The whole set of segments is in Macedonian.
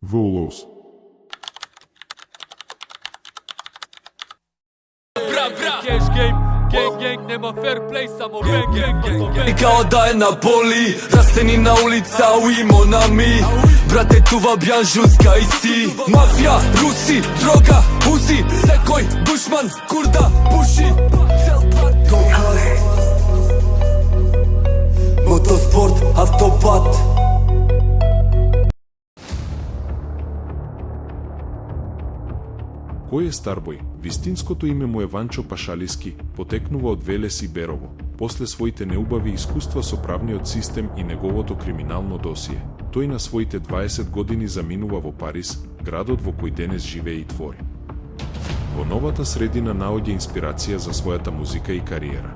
Volos. Cash game, gang, nema fair play, samo gang. I kao da je na poli, rasteni na ulica u imonami. Brate, tu vabijan žuska i si mafija, Rusi, droga, uzi, sekoj, dušman, kurda, puši. Motosport, автопат. Кој е Старбој? Вистинското име му е Ванчо Пашалиски, потекнува од Велес и Берово, после своите неубави искуства со правниот систем и неговото криминално досие. Тој на своите 20 години заминува во Париз, градот во кој денес живее и твори. Во новата средина наоѓа инспирација за својата музика и кариера.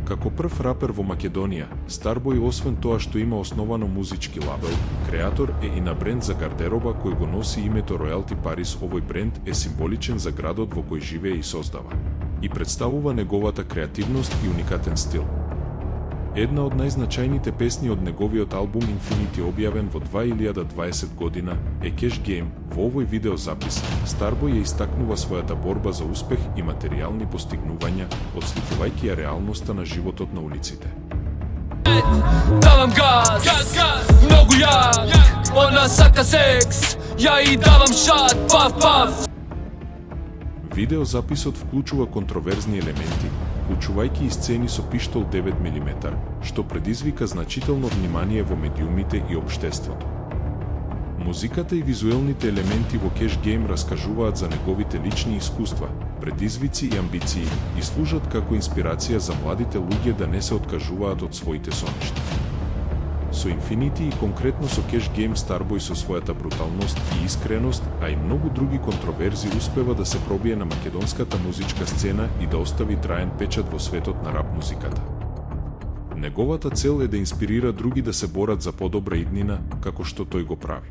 Како прв рапер во Македонија, Старбој освен тоа што има основано музички лабел, креатор е и на бренд за гардероба кој го носи името Royalty Paris. Овој бренд е символичен за градот во кој живее и создава и представува неговата креативност и уникатен стил. Една од најзначајните песни од неговиот албум Infinity, објавен во 2020 година, е Cash Game. Во овој видеозапис, Старбој ја истакнува својата борба за успех и материјални постигнувања, отсликувајќи ја реалноста на животот на улиците. Давам газ, многу јак, она сака секс, ја и давам шат, паф. Видеозаписот вклучува контроверзни елементи, вклучувајќи и сцени со пиштол 9 мм, што предизвика значително внимание во медиумите и општеството. Музиката и визуелните елементи во Cash Game раскажуваат за неговите лични искуства, предизвици и амбиции и служат како инспирација за младите луѓе да не се откажуваат од своите соништа. Со Infinity и конкретно со Cash Game, Старбој со својата бруталност и искреност, а и многу други контроверзи, успева да се пробие на македонската музичка сцена и да остави траен печат во светот на рап музиката. Неговата цел е да инспирира други да се борат за подобра иднина, како што тој го прави.